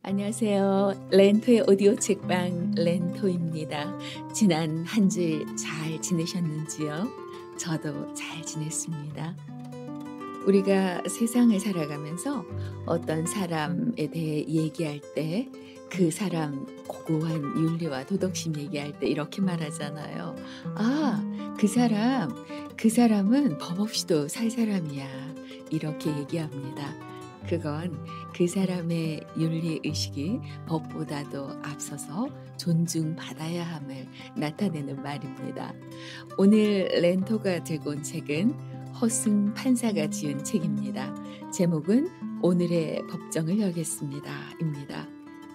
안녕하세요. 렌토의 오디오 책방 렌토입니다. 지난 한 주 잘 지내셨는지요? 저도 잘 지냈습니다. 우리가 세상을 살아가면서 어떤 사람에 대해 얘기할 때 그 사람 고고한 윤리와 도덕심 얘기할 때 이렇게 말하잖아요. 아, 그 사람은 법 없이도 살 사람이야. 이렇게 얘기합니다. 그건 그 사람의 윤리 의식이 법보다도 앞서서 존중받아야 함을 나타내는 말입니다. 오늘 렌토가 들고 온 책은 허승 판사가 지은 책입니다. 제목은 오늘의 법정을 열겠습니다.입니다.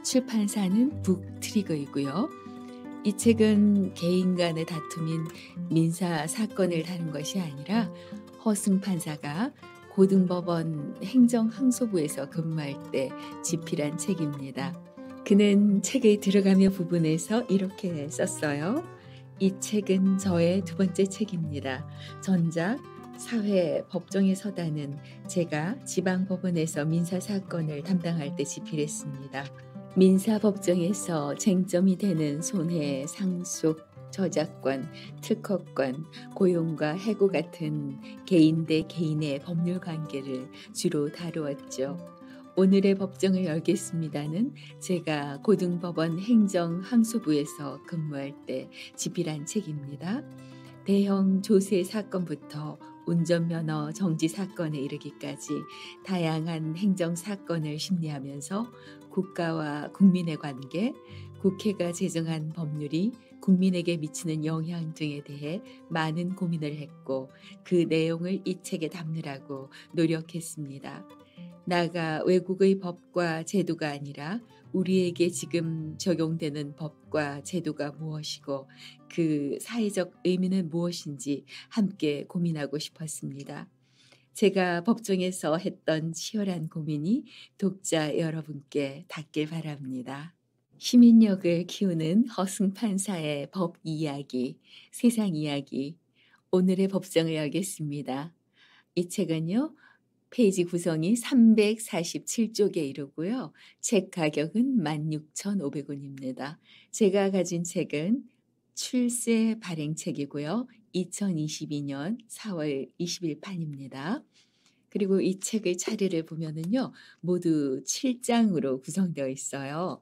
출판사는 북트리거이고요. 이 책은 개인 간의 다툼인 민사 사건을 다룬 것이 아니라 허승 판사가 고등법원 행정항소부에서 근무할 때 집필한 책입니다. 그는 책의 들어가며 부분에서 이렇게 썼어요. 이 책은 저의 두 번째 책입니다. 전작 사회 법정에 서다는 제가 지방법원에서 민사사건을 담당할 때 집필했습니다. 민사법정에서 쟁점이 되는 손해, 상속, 저작권, 특허권, 고용과 해고 같은 개인 대 개인의 법률 관계를 주로 다루었죠. 오늘의 법정을 열겠습니다는 제가 고등법원 행정항소부에서 근무할 때 집필한 책입니다. 대형 조세 사건부터 운전면허 정지 사건에 이르기까지 다양한 행정 사건을 심리하면서 국가와 국민의 관계, 국회가 제정한 법률이 국민에게 미치는 영향 등에 대해 많은 고민을 했고 그 내용을 이 책에 담느라고 노력했습니다. 나아가 외국의 법과 제도가 아니라 우리에게 지금 적용되는 법과 제도가 무엇이고 그 사회적 의미는 무엇인지 함께 고민하고 싶었습니다. 제가 법정에서 했던 치열한 고민이 독자 여러분께 닿길 바랍니다. 시민력을 키우는 허승 판사의 법 이야기, 세상 이야기, 오늘의 법정을 열겠습니다. 이 책은요. 페이지 구성이 347쪽에 이르고요. 책 가격은 16,500원입니다. 제가 가진 책은 출세 발행책이고요. 2022년 4월 20일 판입니다. 그리고 이 책의 차례를 보면은요. 모두 7장으로 구성되어 있어요.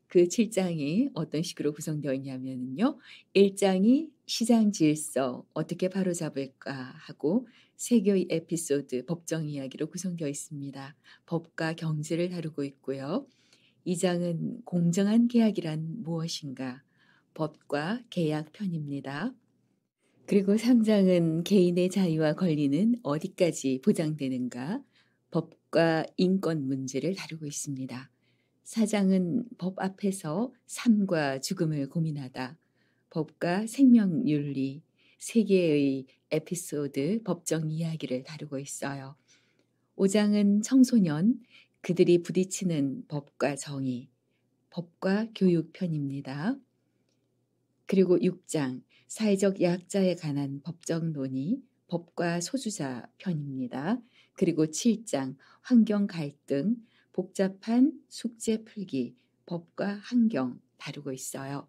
그 7장이 어떤 식으로 구성되어 있냐면요. 1장이 시장 질서 어떻게 바로잡을까 하고 세교의 에피소드 법정 이야기로 구성되어 있습니다. 법과 경제를 다루고 있고요. 2장은 공정한 계약이란 무엇인가 법과 계약 편입니다. 그리고 3장은 개인의 자유와 권리는 어디까지 보장되는가 법과 인권 문제를 다루고 있습니다. 4장은 법 앞에서 삶과 죽음을 고민하다. 법과 생명윤리, 세계의 에피소드 법정 이야기를 다루고 있어요. 5장은 청소년, 그들이 부딪히는 법과 정의, 법과 교육 편입니다. 그리고 6장, 사회적 약자에 관한 법정 논의, 법과 소주자 편입니다. 그리고 7장, 환경 갈등, 복잡한 숙제 풀기, 법과 환경 다루고 있어요.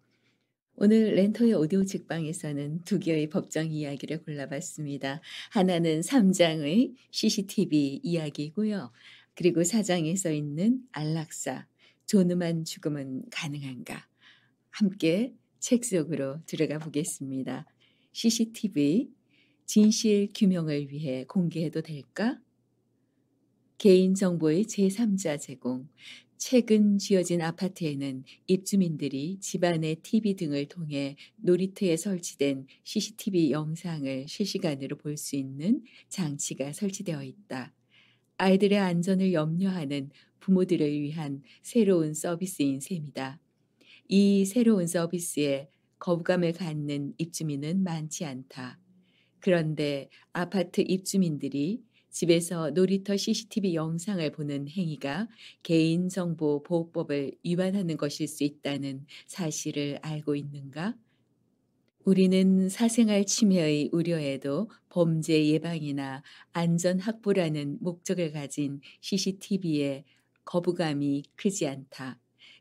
오늘 렌토의 오디오 책방에서는 두 개의 법정 이야기를 골라봤습니다. 하나는 3장의 CCTV 이야기고요. 그리고 4장에 있는 안락사, 존엄한 죽음은 가능한가? 함께 책 속으로 들어가 보겠습니다. CCTV, 진실 규명을 위해 공개해도 될까? 개인정보의 제3자 제공, 최근 지어진 아파트에는 입주민들이 집안의 TV 등을 통해 놀이터에 설치된 CCTV 영상을 실시간으로 볼 수 있는 장치가 설치되어 있다. 아이들의 안전을 염려하는 부모들을 위한 새로운 서비스인 셈이다. 이 새로운 서비스에 거부감을 갖는 입주민은 많지 않다. 그런데 아파트 입주민들이 집에서 놀이터 CCTV 영상을 보는 행위가 개인정보보호법을 위반하는 것일 수 있다는 사실을 알고 있는가? 우리는 사생활 침해의 우려에도 범죄 예방이나 안전 확보라는 목적을 가진 CCTV에 거부감이 크지 않다.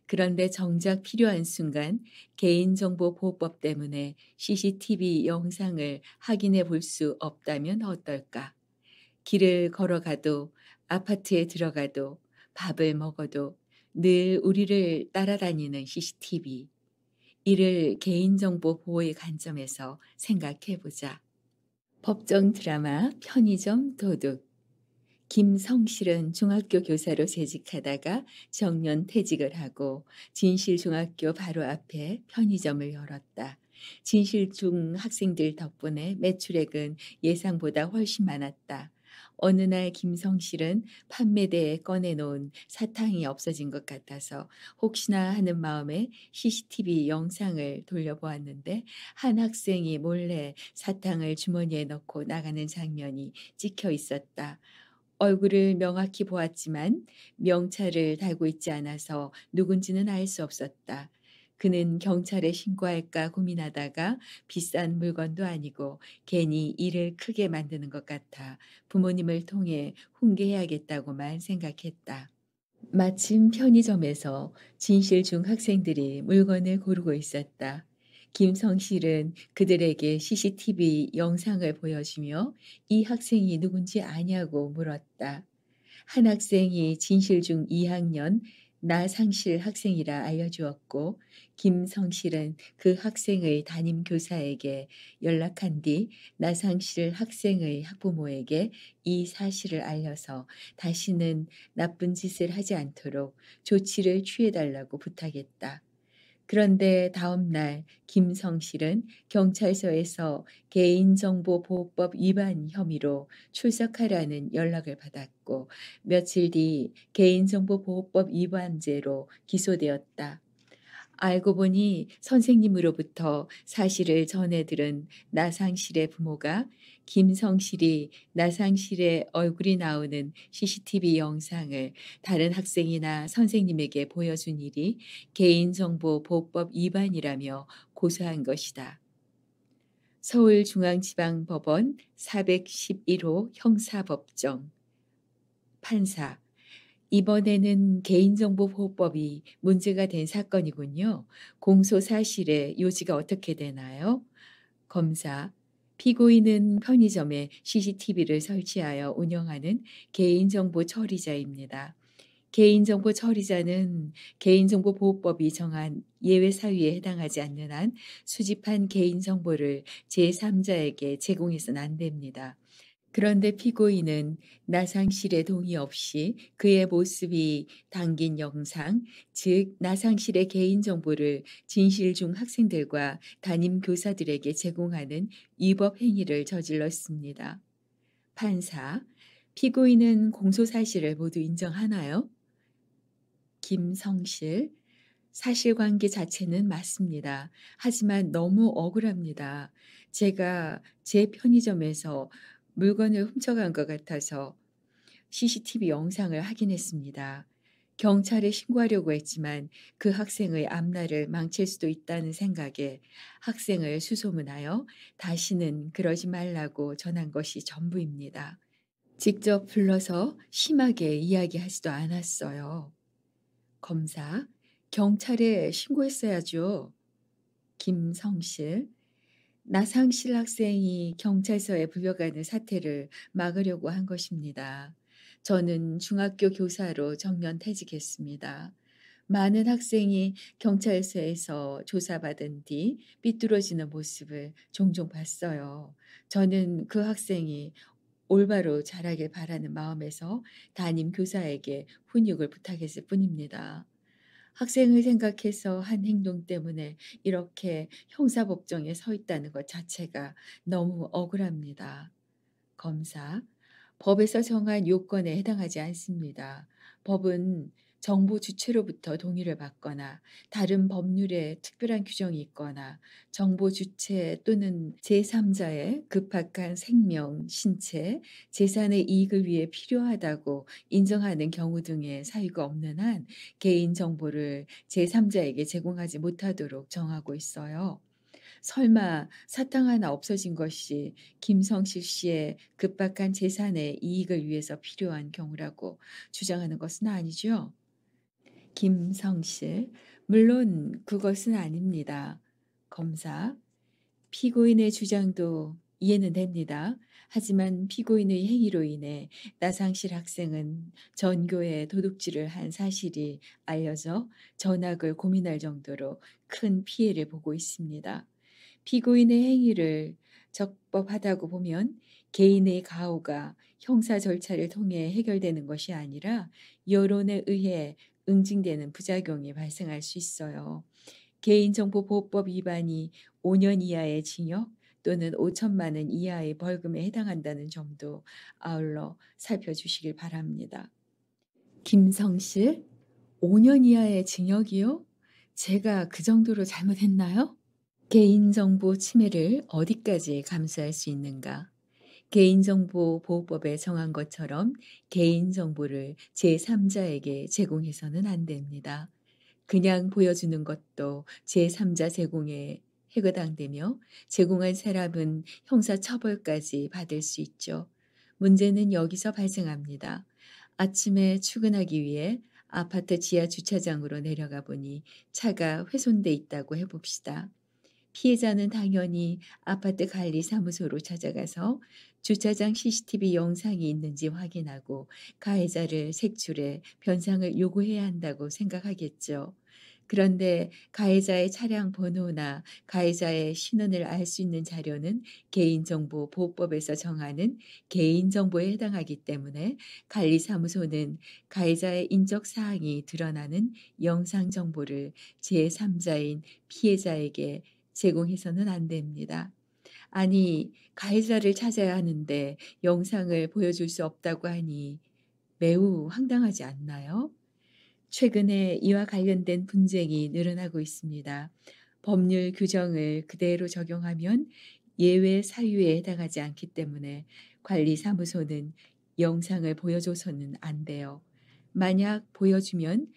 그런데 정작 필요한 순간 개인정보보호법 때문에 CCTV 영상을 확인해 볼 수 없다면 어떨까? 길을 걸어가도 아파트에 들어가도 밥을 먹어도 늘 우리를 따라다니는 CCTV. 이를 개인정보 보호의 관점에서 생각해 보자. 법정 드라마 편의점 도둑. 김성실은 중학교 교사로 재직하다가 정년 퇴직을 하고 진실중학교 바로 앞에 편의점을 열었다. 진실중 학생들 덕분에 매출액은 예상보다 훨씬 많았다. 어느 날 김성실은 판매대에 꺼내놓은 사탕이 없어진 것 같아서 혹시나 하는 마음에 CCTV 영상을 돌려보았는데 한 학생이 몰래 사탕을 주머니에 넣고 나가는 장면이 찍혀 있었다. 얼굴을 명확히 보았지만 명찰을 달고 있지 않아서 누군지는 알 수 없었다. 그는 경찰에 신고할까 고민하다가 비싼 물건도 아니고 괜히 일을 크게 만드는 것 같아 부모님을 통해 훈계해야겠다고만 생각했다. 마침 편의점에서 진실 중 학생들이 물건을 고르고 있었다. 김성실은 그들에게 CCTV 영상을 보여주며 이 학생이 누군지 아냐고 물었다. 한 학생이 진실 중 2학년 나상실 학생이라 알려주었고 김성실은 그 학생의 담임 교사에게 연락한 뒤 나상실 학생의 학부모에게 이 사실을 알려서 다시는 나쁜 짓을 하지 않도록 조치를 취해 달라고 부탁했다. 그런데 다음 날 김성실은 경찰서에서 개인정보보호법 위반 혐의로 출석하라는 연락을 받았고 며칠 뒤 개인정보보호법 위반죄로 기소되었다. 알고 보니 선생님으로부터 사실을 전해 들은 나상실의 부모가 김성실이 나상실의 얼굴이 나오는 CCTV 영상을 다른 학생이나 선생님에게 보여준 일이 개인정보보호법 위반이라며 고소한 것이다. 서울중앙지방법원 411호 형사법정 판사 이번에는 개인정보보호법이 문제가 된 사건이군요. 공소 사실의 요지가 어떻게 되나요? 검사, 피고인은 편의점에 CCTV를 설치하여 운영하는 개인정보 처리자입니다. 개인정보 처리자는 개인정보보호법이 정한 예외 사유에 해당하지 않는 한 수집한 개인정보를 제3자에게 제공해서는 안 됩니다. 그런데 피고인은 나상실의 동의 없이 그의 모습이 담긴 영상, 즉 나상실의 개인정보를 진실 중 학생들과 담임 교사들에게 제공하는 위법 행위를 저질렀습니다. 판사, 피고인은 공소 사실을 모두 인정하나요? 김성실, 사실관계 자체는 맞습니다. 하지만 너무 억울합니다. 제가 제 편의점에서 물건을 훔쳐간 것 같아서 CCTV 영상을 확인했습니다. 경찰에 신고하려고 했지만 그 학생의 앞날을 망칠 수도 있다는 생각에 학생을 수소문하여 다시는 그러지 말라고 전한 것이 전부입니다. 직접 불러서 심하게 이야기하지도 않았어요. 검사, 경찰에 신고했어야죠. 김성실, 나상실 학생이 경찰서에 불려가는 사태를 막으려고 한 것입니다. 저는 중학교 교사로 정년 퇴직했습니다. 많은 학생이 경찰서에서 조사받은 뒤 삐뚤어지는 모습을 종종 봤어요. 저는 그 학생이 올바로 자라길 바라는 마음에서 담임 교사에게 훈육을 부탁했을 뿐입니다. 학생을 생각해서 한 행동 때문에 이렇게 형사법정에 서 있다는 것 자체가 너무 억울합니다. 검사, 법에서 정한 요건에 해당하지 않습니다. 법은 정보 주체로부터 동의를 받거나 다른 법률에 특별한 규정이 있거나 정보 주체 또는 제3자의 급박한 생명, 신체, 재산의 이익을 위해 필요하다고 인정하는 경우 등의 사유가 없는 한 개인정보를 제3자에게 제공하지 못하도록 정하고 있어요. 설마 사탕 하나 없어진 것이 김성실 씨의 급박한 재산의 이익을 위해서 필요한 경우라고 주장하는 것은 아니죠? 김성실. 물론 그것은 아닙니다. 검사. 피고인의 주장도 이해는 됩니다. 하지만 피고인의 행위로 인해 나상실 학생은 전교에 도둑질을 한 사실이 알려져 전학을 고민할 정도로 큰 피해를 보고 있습니다. 피고인의 행위를 적법하다고 보면 개인의 가호가 형사 절차를 통해 해결되는 것이 아니라 여론에 의해 응징되는 부작용이 발생할 수 있어요. 개인정보보호법 위반이 5년 이하의 징역 또는 5천만 원 이하의 벌금에 해당한다는 점도 아울러 살펴주시길 바랍니다. 김성실, 5년 이하의 징역이요? 제가 그 정도로 잘못했나요? 개인정보 침해를 어디까지 감수할 수 있는가? 개인정보보호법에 정한 것처럼 개인정보를 제3자에게 제공해서는 안 됩니다. 그냥 보여주는 것도 제3자 제공에 해당되며 제공한 사람은 형사처벌까지 받을 수 있죠. 문제는 여기서 발생합니다. 아침에 출근하기 위해 아파트 지하 주차장으로 내려가 보니 차가 훼손돼 있다고 해봅시다. 피해자는 당연히 아파트 관리사무소로 찾아가서 주차장 CCTV 영상이 있는지 확인하고 가해자를 색출해 변상을 요구해야 한다고 생각하겠죠. 그런데 가해자의 차량 번호나 가해자의 신원을 알 수 있는 자료는 개인정보보호법에서 정하는 개인정보에 해당하기 때문에 관리사무소는 가해자의 인적 사항이 드러나는 영상 정보를 제3자인 피해자에게 제공해서는 안 됩니다. 아니, 가해자를 찾아야 하는데 영상을 보여줄 수 없다고 하니 매우 황당하지 않나요? 최근에 이와 관련된 분쟁이 늘어나고 있습니다. 법률 규정을 그대로 적용하면 예외 사유에 해당하지 않기 때문에 관리사무소는 영상을 보여줘서는 안 돼요. 만약 보여주면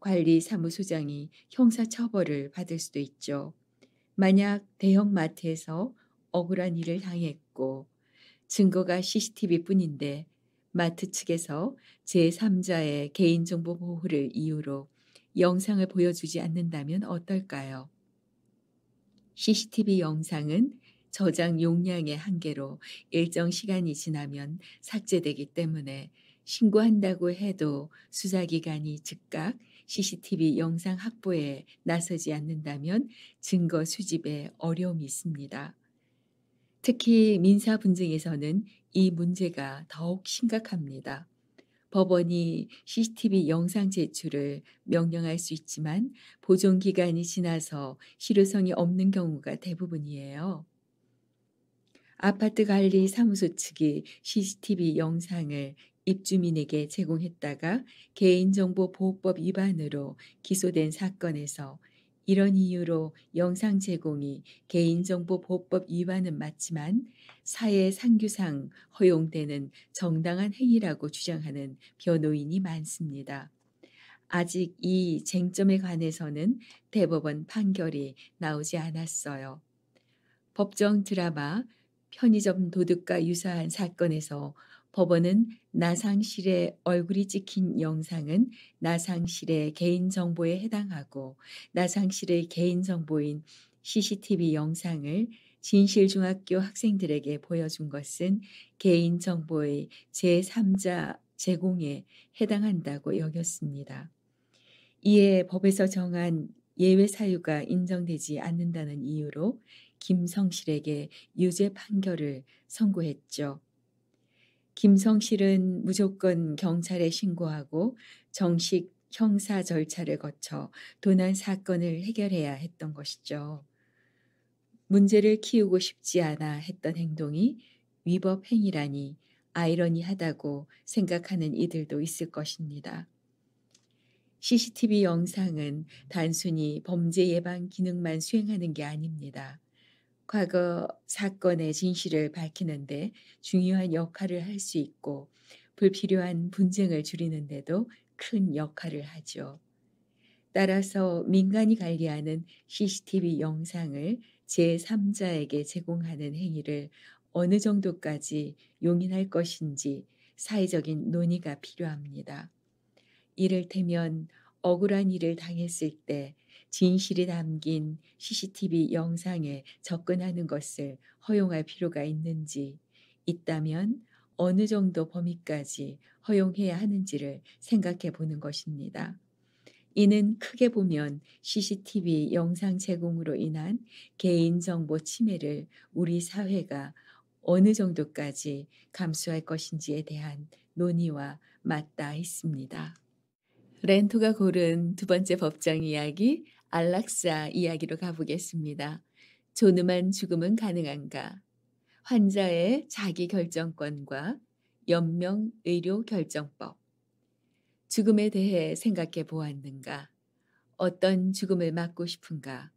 관리사무소장이 형사처벌을 받을 수도 있죠. 만약 대형마트에서 억울한 일을 당했고 증거가 CCTV뿐인데 마트 측에서 제3자의 개인정보 보호를 이유로 영상을 보여주지 않는다면 어떨까요? CCTV 영상은 저장 용량의 한계로 일정 시간이 지나면 삭제되기 때문에 신고한다고 해도 수사기관이 즉각 CCTV 영상 확보에 나서지 않는다면 증거 수집에 어려움이 있습니다. 특히 민사 분쟁에서는 이 문제가 더욱 심각합니다. 법원이 CCTV 영상 제출을 명령할 수 있지만 보존 기간이 지나서 실효성이 없는 경우가 대부분이에요. 아파트 관리 사무소 측이 CCTV 영상을 입주민에게 제공했다가 개인정보보호법 위반으로 기소된 사건에서 이런 이유로 영상 제공이 개인정보보호법 위반은 맞지만 사회상규상 허용되는 정당한 행위라고 주장하는 변호인이 많습니다. 아직 이 쟁점에 관해서는 대법원 판결이 나오지 않았어요. 법정 드라마 편의점 도둑과 유사한 사건에서 법원은 나상실의 얼굴이 찍힌 영상은 나상실의 개인정보에 해당하고 나상실의 개인정보인 CCTV 영상을 진실중학교 학생들에게 보여준 것은 개인정보의 제3자 제공에 해당한다고 여겼습니다. 이에 법에서 정한 예외 사유가 인정되지 않는다는 이유로 김성실에게 유죄 판결을 선고했죠. 김성실은 무조건 경찰에 신고하고 정식 형사 절차를 거쳐 도난 사건을 해결해야 했던 것이죠. 문제를 키우고 싶지 않아 했던 행동이 위법 행위라니 아이러니하다고 생각하는 이들도 있을 것입니다. CCTV 영상은 단순히 범죄 예방 기능만 수행하는 게 아닙니다. 과거 사건의 진실을 밝히는데 중요한 역할을 할 수 있고 불필요한 분쟁을 줄이는데도 큰 역할을 하죠. 따라서 민간이 관리하는 CCTV 영상을 제3자에게 제공하는 행위를 어느 정도까지 용인할 것인지 사회적인 논의가 필요합니다. 이를테면 억울한 일을 당했을 때 진실이 담긴 CCTV 영상에 접근하는 것을 허용할 필요가 있는지, 있다면 어느 정도 범위까지 허용해야 하는지를 생각해 보는 것입니다. 이는 크게 보면 CCTV 영상 제공으로 인한 개인정보 침해를 우리 사회가 어느 정도까지 감수할 것인지에 대한 논의와 맞닿아 있습니다. 렌토가 고른 두 번째 법정 이야기, 안락사 이야기로 가보겠습니다. 존엄한 죽음은 가능한가? 환자의 자기 결정권과 연명 의료 결정법. 죽음에 대해 생각해 보았는가? 어떤 죽음을 맞고 싶은가?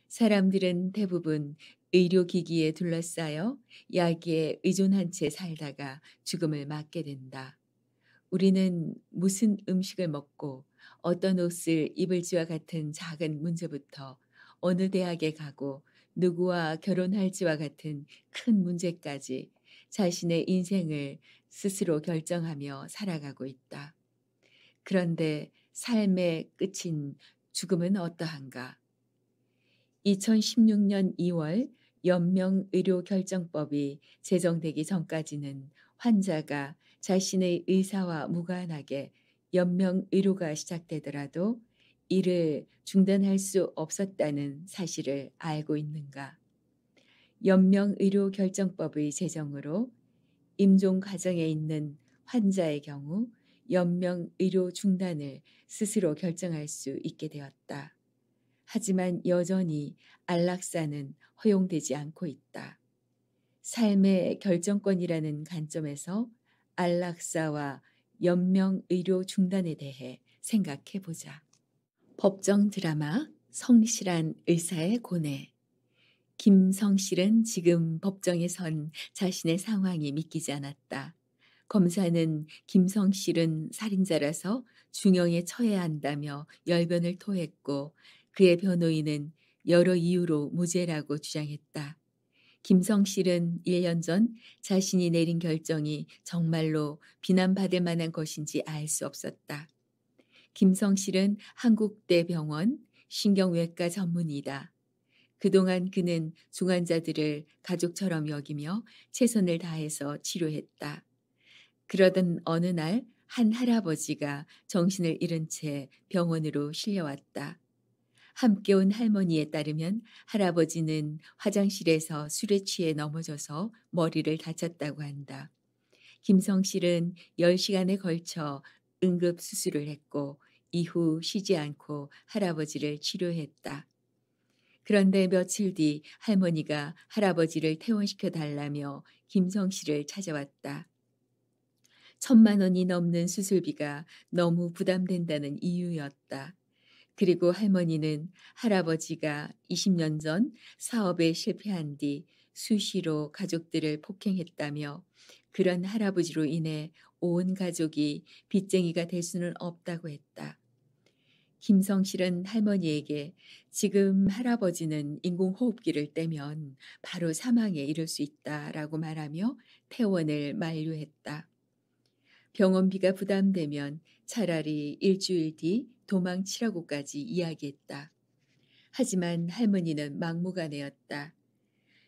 사람들은 대부분 의료기기에 둘러싸여 약에 의존한 채 살다가 죽음을 맞게 된다. 우리는 무슨 음식을 먹고 어떤 옷을 입을지와 같은 작은 문제부터 어느 대학에 가고 누구와 결혼할지와 같은 큰 문제까지 자신의 인생을 스스로 결정하며 살아가고 있다. 그런데 삶의 끝인 죽음은 어떠한가? 2016년 2월 연명의료결정법이 제정되기 전까지는 환자가 자신의 의사와 무관하게 연명의료가 시작되더라도 이를 중단할 수 없었다는 사실을 알고 있는가? 연명의료결정법의 제정으로 임종 과정에 있는 환자의 경우 연명의료 중단을 스스로 결정할 수 있게 되었다. 하지만 여전히 안락사는 허용되지 않고 있다. 삶의 결정권이라는 관점에서 안락사와 연명의료 중단에 대해 생각해 보자. 법정 드라마 성실한 의사의 고뇌. 김성실은 지금 법정에 선 자신의 상황이 믿기지 않았다. 검사는 김성실은 살인자라서 중형에 처해야 한다며 열변을 토했고 그의 변호인은 여러 이유로 무죄라고 주장했다. 김성실은 1년 전 자신이 내린 결정이 정말로 비난받을 만한 것인지 알 수 없었다. 김성실은 한국대병원 신경외과 전문의다. 그동안 그는 중환자들을 가족처럼 여기며 최선을 다해서 치료했다. 그러던 어느 날 한 할아버지가 정신을 잃은 채 병원으로 실려왔다. 함께 온 할머니에 따르면 할아버지는 화장실에서 술에 취해 넘어져서 머리를 다쳤다고 한다. 김성실은 10시간에 걸쳐 응급수술을 했고 이후 쉬지 않고 할아버지를 치료했다. 그런데 며칠 뒤 할머니가 할아버지를 퇴원시켜 달라며 김성실을 찾아왔다. 1,000만 원이 넘는 수술비가 너무 부담된다는 이유였다. 그리고 할머니는 할아버지가 20년 전 사업에 실패한 뒤 수시로 가족들을 폭행했다며 그런 할아버지로 인해 온 가족이 빚쟁이가 될 수는 없다고 했다. 김성실은 할머니에게 지금 할아버지는 인공호흡기를 떼면 바로 사망에 이를 수 있다라고 말하며 퇴원을 만류했다. 병원비가 부담되면 차라리 일주일 뒤 도망치라고까지 이야기했다. 하지만 할머니는 막무가내였다.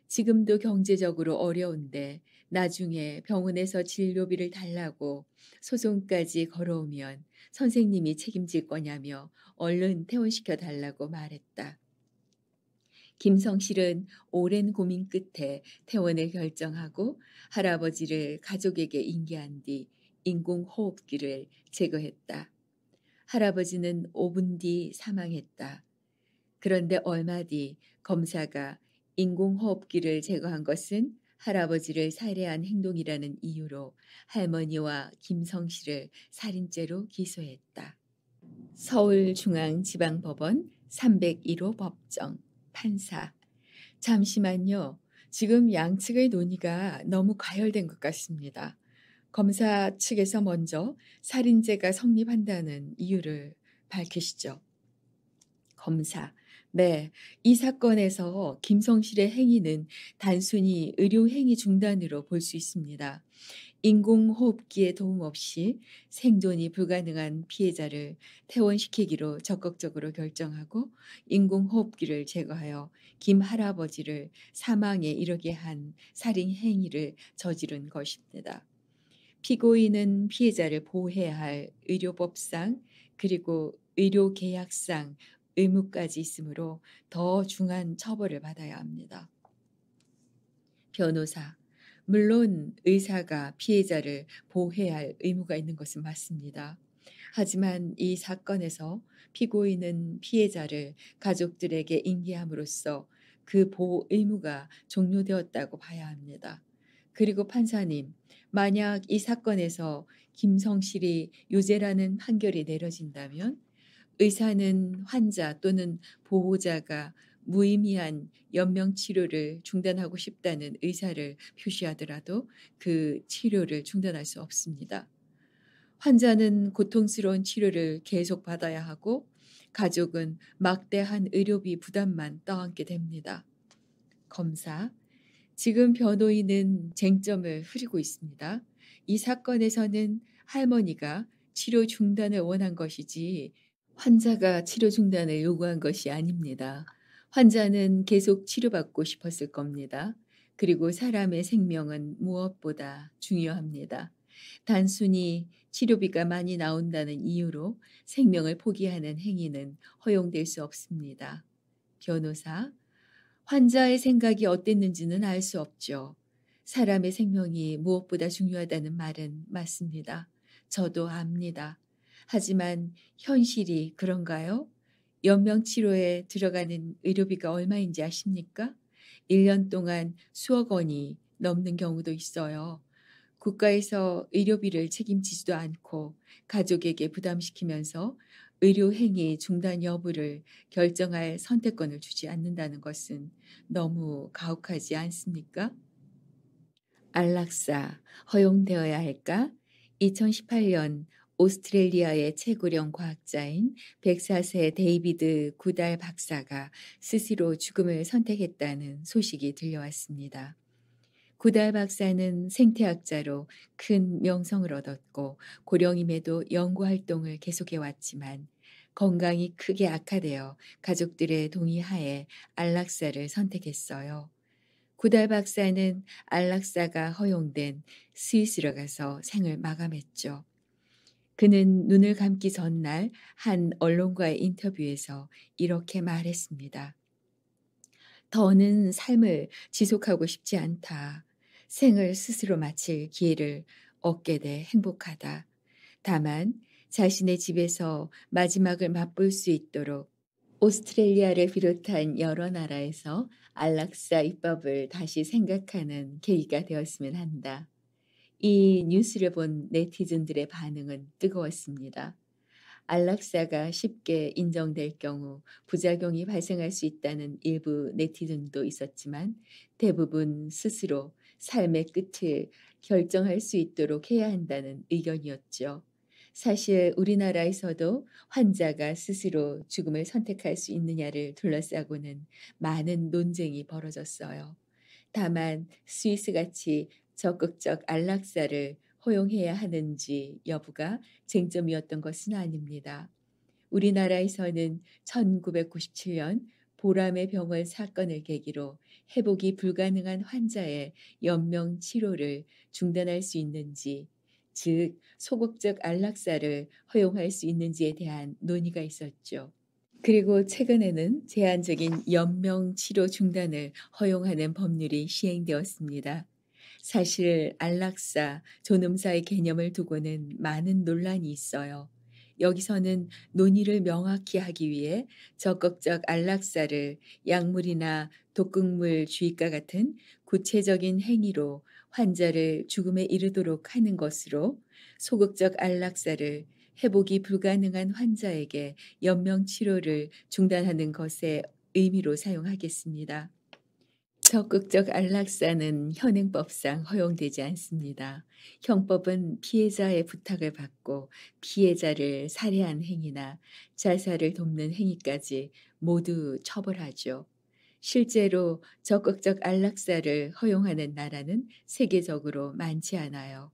지금도 경제적으로 어려운데 나중에 병원에서 진료비를 달라고 소송까지 걸어오면 선생님이 책임질 거냐며 얼른 퇴원시켜 달라고 말했다. 김성실은 오랜 고민 끝에 퇴원을 결정하고 할아버지를 가족에게 인계한 뒤 인공호흡기를 제거했다. 할아버지는 5분 뒤 사망했다. 그런데 얼마 뒤 검사가 인공호흡기를 제거한 것은 할아버지를 살해한 행동이라는 이유로 할머니와 김성실을 살인죄로 기소했다. 서울중앙지방법원 301호 법정 판사. 잠시만요. 지금 양측의 논의가 너무 과열된 것 같습니다. 검사 측에서 먼저 살인죄가 성립한다는 이유를 밝히시죠. 검사. 네, 이 사건에서 김성실의 행위는 단순히 의료행위 중단으로 볼 수 있습니다. 인공호흡기의 도움 없이 생존이 불가능한 피해자를 퇴원시키기로 적극적으로 결정하고 인공호흡기를 제거하여 김 할아버지를 사망에 이르게 한 살인 행위를 저지른 것입니다. 피고인은 피해자를 보호해야 할 의료법상 그리고 의료계약상 의무까지 있으므로 더 중한 처벌을 받아야 합니다. 변호사. 물론 의사가 피해자를 보호해야 할 의무가 있는 것은 맞습니다. 하지만 이 사건에서 피고인은 피해자를 가족들에게 인계함으로써 그 보호 의무가 종료되었다고 봐야 합니다. 그리고 판사님, 만약 이 사건에서 김성실이 유죄라는 판결이 내려진다면 의사는 환자 또는 보호자가 무의미한 연명 치료를 중단하고 싶다는 의사를 표시하더라도 그 치료를 중단할 수 없습니다. 환자는 고통스러운 치료를 계속 받아야 하고 가족은 막대한 의료비 부담만 떠안게 됩니다. 검사, 지금 변호인은 쟁점을 흐리고 있습니다. 이 사건에서는 할머니가 치료 중단을 원한 것이지 환자가 치료 중단을 요구한 것이 아닙니다. 환자는 계속 치료받고 싶었을 겁니다. 그리고 사람의 생명은 무엇보다 중요합니다. 단순히 치료비가 많이 나온다는 이유로 생명을 포기하는 행위는 허용될 수 없습니다. 변호사, 환자의 생각이 어땠는지는 알 수 없죠. 사람의 생명이 무엇보다 중요하다는 말은 맞습니다. 저도 압니다. 하지만 현실이 그런가요? 연명 치료에 들어가는 의료비가 얼마인지 아십니까? 1년 동안 수억 원이 넘는 경우도 있어요. 국가에서 의료비를 책임지지도 않고 가족에게 부담시키면서 의료행위 중단 여부를 결정할 선택권을 주지 않는다는 것은 너무 가혹하지 않습니까? 안락사 허용되어야 할까? 2018년 오스트레일리아의 최고령 과학자인 104세 데이비드 구달 박사가 스스로 죽음을 선택했다는 소식이 들려왔습니다. 구달 박사는 생태학자로 큰 명성을 얻었고 고령임에도 연구 활동을 계속해 왔지만 건강이 크게 악화되어 가족들의 동의하에 안락사를 선택했어요. 구달 박사는 안락사가 허용된 스위스로 가서 생을 마감했죠. 그는 눈을 감기 전날 한 언론과의 인터뷰에서 이렇게 말했습니다. 더는 삶을 지속하고 싶지 않다. 생을 스스로 마칠 기회를 얻게 돼 행복하다. 다만 자신의 집에서 마지막을 맛볼 수 있도록 오스트레일리아를 비롯한 여러 나라에서 안락사 입법을 다시 생각하는 계기가 되었으면 한다. 이 뉴스를 본 네티즌들의 반응은 뜨거웠습니다. 안락사가 쉽게 인정될 경우 부작용이 발생할 수 있다는 일부 네티즌도 있었지만 대부분 스스로 삶의 끝을 결정할 수 있도록 해야 한다는 의견이었죠. 사실 우리나라에서도 환자가 스스로 죽음을 선택할 수 있느냐를 둘러싸고는 많은 논쟁이 벌어졌어요. 다만 스위스같이 적극적 안락사를 허용해야 하는지 여부가 쟁점이었던 것은 아닙니다. 우리나라에서는 1997년 보람의 병원 사건을 계기로 회복이 불가능한 환자의 연명 치료를 중단할 수 있는지, 즉 소극적 안락사를 허용할 수 있는지에 대한 논의가 있었죠. 그리고 최근에는 제한적인 연명 치료 중단을 허용하는 법률이 시행되었습니다. 사실 안락사, 존엄사의 개념을 두고는 많은 논란이 있어요. 여기서는 논의를 명확히 하기 위해 적극적 안락사를 약물이나 독극물 주입과 같은 구체적인 행위로 환자를 죽음에 이르도록 하는 것으로 소극적 안락사를 회복이 불가능한 환자에게 연명 치료를 중단하는 것의 의미로 사용하겠습니다. 적극적 안락사는 현행법상 허용되지 않습니다. 형법은 피해자의 부탁을 받고 피해자를 살해한 행위나 자살을 돕는 행위까지 모두 처벌하죠. 실제로 적극적 안락사를 허용하는 나라는 세계적으로 많지 않아요.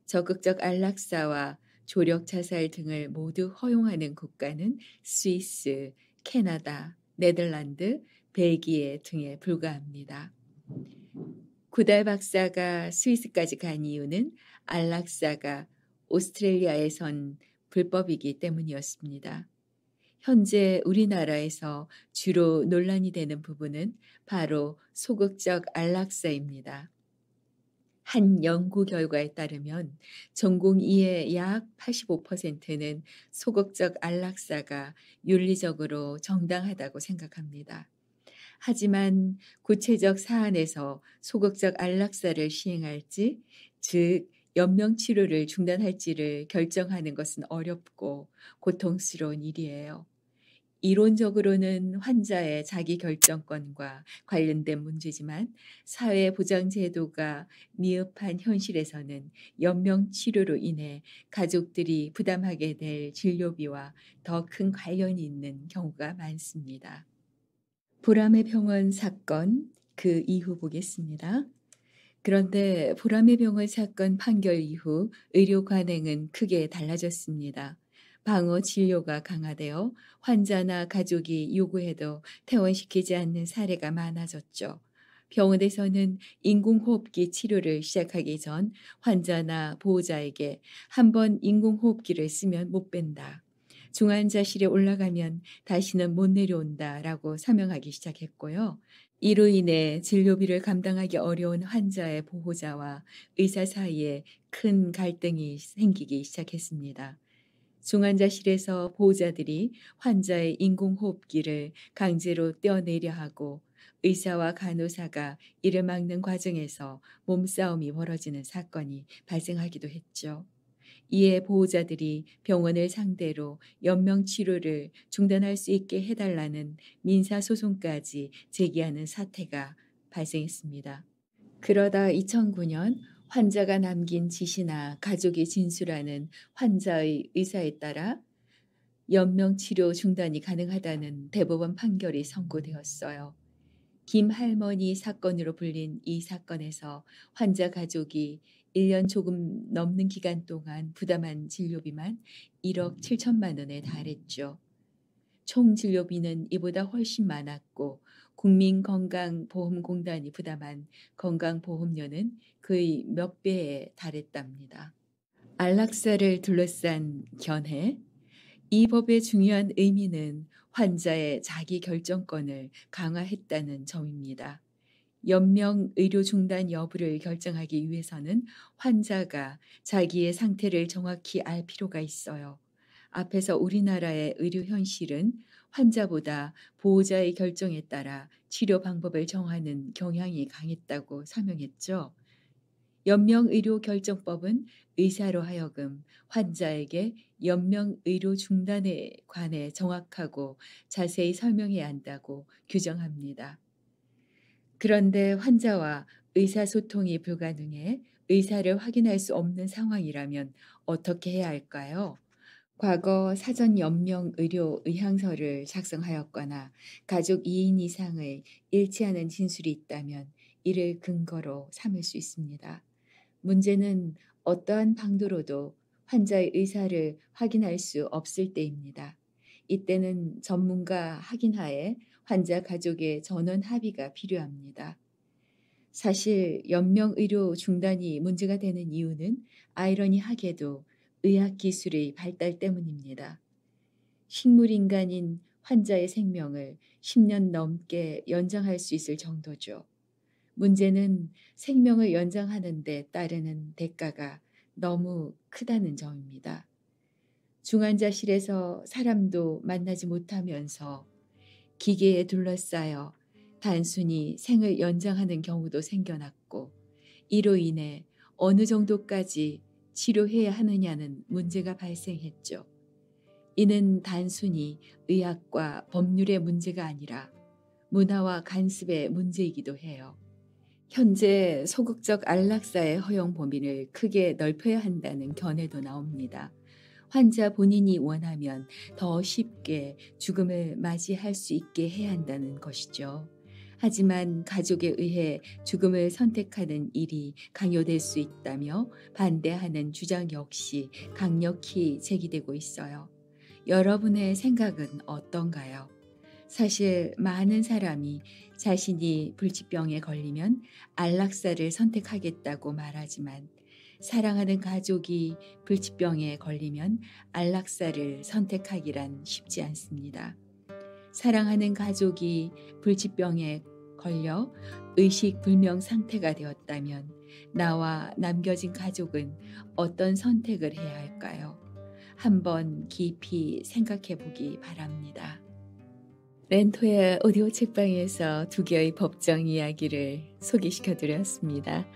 적극적 안락사와 조력 자살 등을 모두 허용하는 국가는 스위스, 캐나다, 네덜란드, 벨기에 등에 불과합니다. 구달 박사가 스위스까지 간 이유는 안락사가 오스트레일리아에선 불법이기 때문이었습니다. 현재 우리나라에서 주로 논란이 되는 부분은 바로 소극적 안락사입니다. 한 연구 결과에 따르면 전공 이의 약 85%는 소극적 안락사가 윤리적으로 정당하다고 생각합니다. 하지만 구체적 사안에서 소극적 안락사를 시행할지, 즉 연명 치료를 중단할지를 결정하는 것은 어렵고 고통스러운 일이에요. 이론적으로는 환자의 자기 결정권과 관련된 문제지만 사회보장제도가 미흡한 현실에서는 연명 치료로 인해 가족들이 부담하게 될 진료비와 더 큰 관련이 있는 경우가 많습니다. 보람의 병원 사건, 그 이후 보겠습니다. 그런데 보람의 병원 사건 판결 이후 의료 관행은 크게 달라졌습니다. 방어 진료가 강화되어 환자나 가족이 요구해도 퇴원시키지 않는 사례가 많아졌죠. 병원에서는 인공호흡기 치료를 시작하기 전 환자나 보호자에게 한 번 인공호흡기를 쓰면 못 뺀다. 중환자실에 올라가면 다시는 못 내려온다라고 사명하기 시작했고요. 이로 인해 진료비를 감당하기 어려운 환자의 보호자와 의사 사이에 큰 갈등이 생기기 시작했습니다. 중환자실에서 보호자들이 환자의 인공호흡기를 강제로 떼어내려 하고 의사와 간호사가 이를 막는 과정에서 몸싸움이 벌어지는 사건이 발생하기도 했죠. 이에 보호자들이 병원을 상대로 연명 치료를 중단할 수 있게 해달라는 민사소송까지 제기하는 사태가 발생했습니다. 그러다 2009년 환자가 남긴 지시나 가족이 진술하는 환자의 의사에 따라 연명 치료 중단이 가능하다는 대법원 판결이 선고되었어요. 김 할머니 사건으로 불린 이 사건에서 환자 가족이 1년 조금 넘는 기간 동안 부담한 진료비만 1억 7천만 원에 달했죠. 총 진료비는 이보다 훨씬 많았고 국민건강보험공단이 부담한 건강보험료는 그의 몇 배에 달했답니다. 안락사를 둘러싼 견해. 이 법의 중요한 의미는 환자의 자기 결정권을 강화했다는 점입니다. 연명 의료 중단 여부를 결정하기 위해서는 환자가 자기의 상태를 정확히 알 필요가 있어요. 앞에서 우리나라의 의료 현실은 환자보다 보호자의 결정에 따라 치료 방법을 정하는 경향이 강했다고 설명했죠. 연명의료결정법은 의사로 하여금 환자에게 연명의료 중단에 관해 정확하고 자세히 설명해야 한다고 규정합니다. 그런데 환자와 의사소통이 불가능해 의사를 확인할 수 없는 상황이라면 어떻게 해야 할까요? 과거 사전 연명 의료 의향서를 작성하였거나 가족 2인 이상의 일치하는 진술이 있다면 이를 근거로 삼을 수 있습니다. 문제는 어떠한 방도로도 환자의 의사를 확인할 수 없을 때입니다. 이때는 전문가 확인하에 환자 가족의 전원 합의가 필요합니다. 사실 연명의료 중단이 문제가 되는 이유는 아이러니하게도 의학기술의 발달 때문입니다. 식물인간인 환자의 생명을 10년 넘게 연장할 수 있을 정도죠. 문제는 생명을 연장하는 데 따르는 대가가 너무 크다는 점입니다. 중환자실에서 사람도 만나지 못하면서 기계에 둘러싸여 단순히 생을 연장하는 경우도 생겨났고 이로 인해 어느 정도까지 치료해야 하느냐는 문제가 발생했죠. 이는 단순히 의학과 법률의 문제가 아니라 문화와 간습의 문제이기도 해요. 현재 소극적 안락사의 허용 범위를 크게 넓혀야 한다는 견해도 나옵니다. 환자 본인이 원하면 더 쉽게 죽음을 맞이할 수 있게 해야 한다는 것이죠. 하지만 가족에 의해 죽음을 선택하는 일이 강요될 수 있다며 반대하는 주장 역시 강력히 제기되고 있어요. 여러분의 생각은 어떤가요? 사실 많은 사람이 자신이 불치병에 걸리면 안락사를 선택하겠다고 말하지만 사랑하는 가족이 불치병에 걸리면 안락사를 선택하기란 쉽지 않습니다. 사랑하는 가족이 불치병에 걸려 의식불명 상태가 되었다면 나와 남겨진 가족은 어떤 선택을 해야 할까요? 한번 깊이 생각해 보기 바랍니다. 렌토의 오디오 책방에서 두 개의 법정 이야기를 소개시켜 드렸습니다.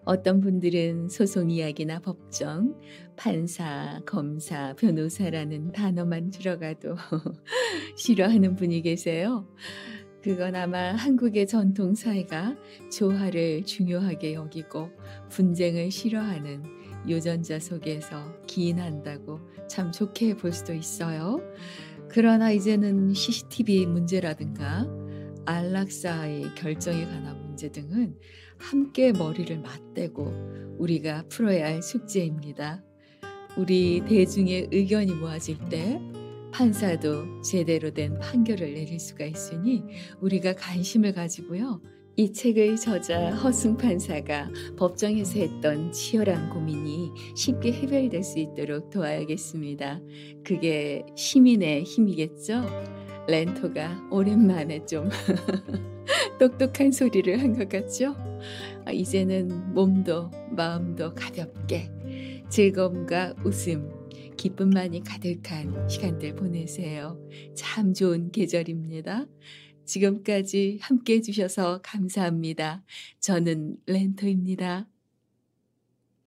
어떤 분들은 소송 이야기나 법정, 판사, 검사, 변호사라는 단어만 들어가도 싫어하는 분이 계세요. 그건 아마 한국의 전통 사회가 조화를 중요하게 여기고 분쟁을 싫어하는 유전자 속에서 기인한다고 참 좋게 볼 수도 있어요. 그러나 이제는 CCTV 문제라든가 안락사의 결정에 관한 문제 등은 함께 머리를 맞대고 우리가 풀어야 할 숙제입니다. 우리 대중의 의견이 모아질 때 판사도 제대로 된 판결을 내릴 수가 있으니 우리가 관심을 가지고요. 이 책의 저자 허승 판사가 법정에서 했던 치열한 고민이 쉽게 해결될 수 있도록 도와야겠습니다. 그게 시민의 힘이겠죠? 렌토가 오랜만에 좀 똑똑한 소리를 한 것 같죠? 이제는 몸도 마음도 가볍게 즐거움과 웃음, 기쁨만이 가득한 시간들 보내세요. 참 좋은 계절입니다. 지금까지 함께 해주셔서 감사합니다. 저는 렌토입니다.